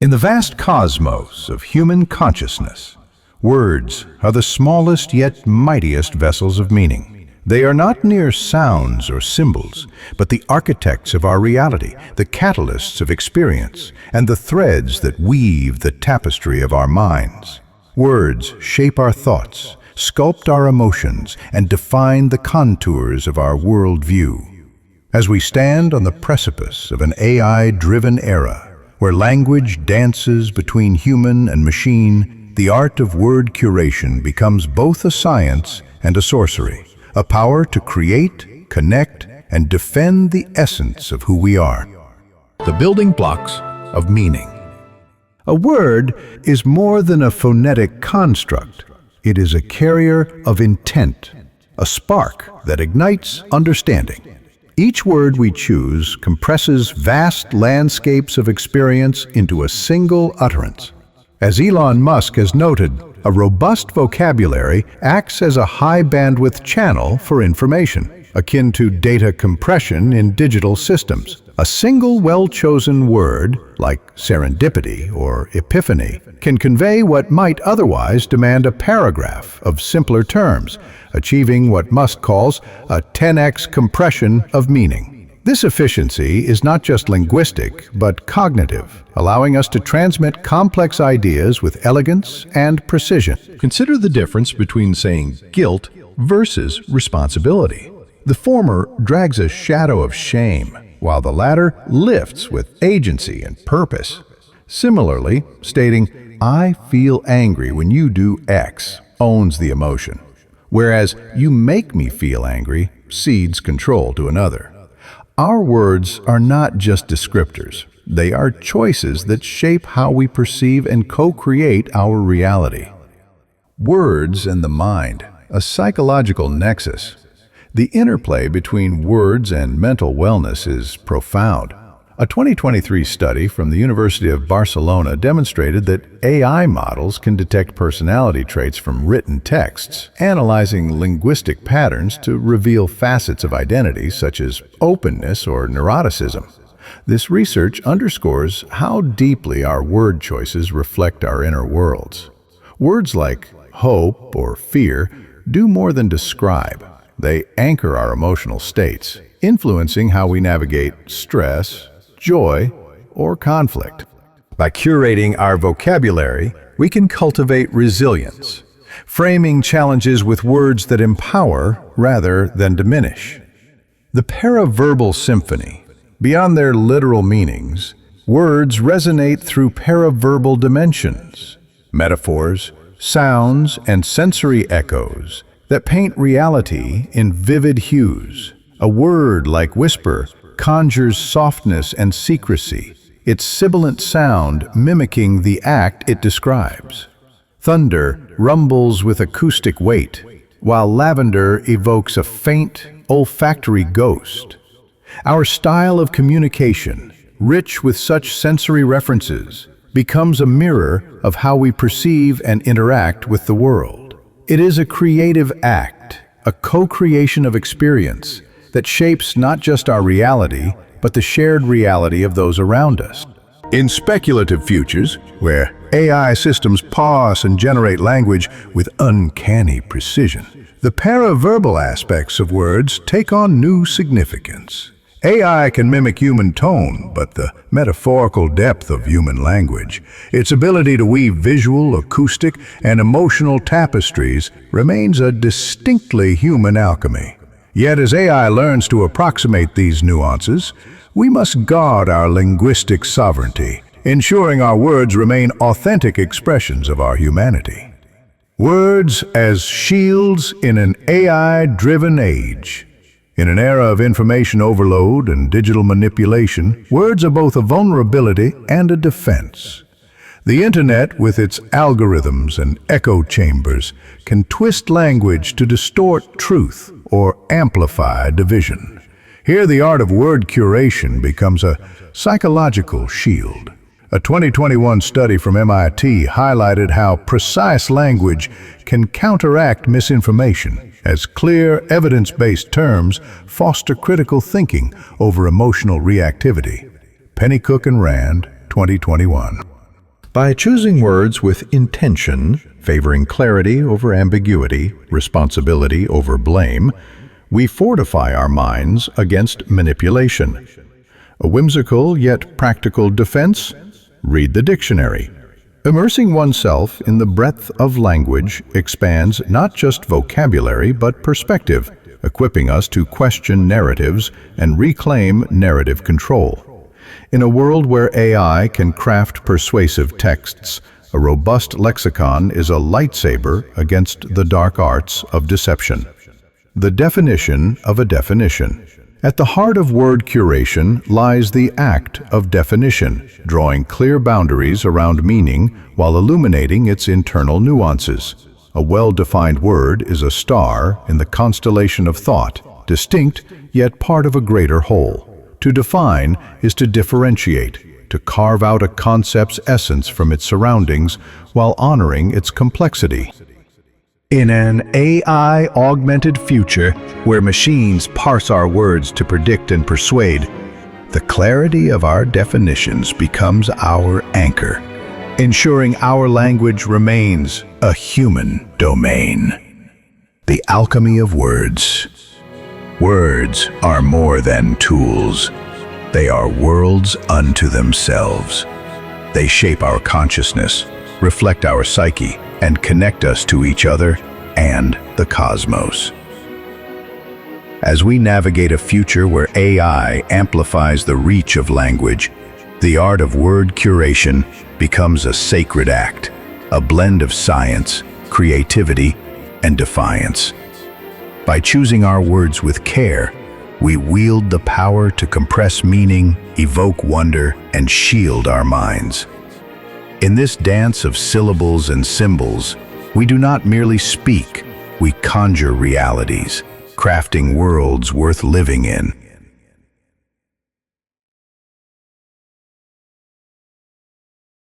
In the vast cosmos of human consciousness, words are the smallest yet mightiest vessels of meaning. They are not mere sounds or symbols, but the architects of our reality, the catalysts of experience, and the threads that weave the tapestry of our minds. Words shape our thoughts, sculpt our emotions, and define the contours of our worldview. As we stand on the precipice of an AI-driven era, where language dances between human and machine, the art of word curation becomes both a science and a sorcery, a power to create, connect, and defend the essence of who we are. The building blocks of meaning. A word is more than a phonetic construct. It is a carrier of intent, a spark that ignites understanding. Each word we choose compresses vast landscapes of experience into a single utterance. As Elon Musk has noted, a robust vocabulary acts as a high-bandwidth channel for information, akin to data compression in digital systems. A single well-chosen word, like serendipity or epiphany, can convey what might otherwise demand a paragraph of simpler terms, achieving what Musk calls a 10x compression of meaning. This efficiency is not just linguistic, but cognitive, allowing us to transmit complex ideas with elegance and precision. Consider the difference between saying guilt versus responsibility. The former drags a shadow of shame, while the latter lifts with agency and purpose. Similarly, stating, "I feel angry when you do X," owns the emotion, whereas "you make me feel angry" cedes control to another. Our words are not just descriptors. They are choices that shape how we perceive and co-create our reality. Words and the mind, a psychological nexus. The interplay between words and mental wellness is profound. A 2023 study from the University of Barcelona demonstrated that AI models can detect personality traits from written texts, analyzing linguistic patterns to reveal facets of identity such as openness or neuroticism. This research underscores how deeply our word choices reflect our inner worlds. Words like hope or fear do more than describe. They anchor our emotional states, influencing how we navigate stress, joy, or conflict. By curating our vocabulary, we can cultivate resilience, framing challenges with words that empower rather than diminish. The paraverbal symphony. Beyond their literal meanings, words resonate through paraverbal dimensions, metaphors, sounds, and sensory echoes that paint reality in vivid hues. A word like whisper conjures softness and secrecy, its sibilant sound mimicking the act it describes. Thunder rumbles with acoustic weight, while lavender evokes a faint, olfactory ghost. Our style of communication, rich with such sensory references, becomes a mirror of how we perceive and interact with the world. It is a creative act, a co-creation of experience that shapes not just our reality, but the shared reality of those around us. In speculative futures, where AI systems parse and generate language with uncanny precision, the paraverbal aspects of words take on new significance. AI can mimic human tone, but the metaphorical depth of human language, its ability to weave visual, acoustic, and emotional tapestries, remains a distinctly human alchemy. Yet as AI learns to approximate these nuances, we must guard our linguistic sovereignty, ensuring our words remain authentic expressions of our humanity. Words as shields in an AI-driven age. In an era of information overload and digital manipulation, words are both a vulnerability and a defense. The internet, with its algorithms and echo chambers, can twist language to distort truth or amplify division. Here, the art of word curation becomes a psychological shield. A 2021 study from MIT highlighted how precise language can counteract misinformation, as clear, evidence-based terms foster critical thinking over emotional reactivity. Pennycook and Rand, 2021. By choosing words with intention, favoring clarity over ambiguity, responsibility over blame, we fortify our minds against manipulation. A whimsical yet practical defense? Read the dictionary. Immersing oneself in the breadth of language expands not just vocabulary but perspective, equipping us to question narratives and reclaim narrative control. In a world where AI can craft persuasive texts, a robust lexicon is a lightsaber against the dark arts of deception. The definition of a definition. At the heart of word curation lies the act of definition, drawing clear boundaries around meaning while illuminating its internal nuances. A well-defined word is a star in the constellation of thought, distinct yet part of a greater whole. To define is to differentiate, to carve out a concept's essence from its surroundings while honoring its complexity. In an AI-augmented future where machines parse our words to predict and persuade, the clarity of our definitions becomes our anchor, ensuring our language remains a human domain. The alchemy of words. Words are more than tools. They are worlds unto themselves. They shape our consciousness, reflect our psyche, and connect us to each other and the cosmos. As we navigate a future where AI amplifies the reach of language, the art of word curation becomes a sacred act, a blend of science, creativity, and defiance. By choosing our words with care, we wield the power to compress meaning, evoke wonder, and shield our minds. In this dance of syllables and symbols, we do not merely speak, we conjure realities, crafting worlds worth living in.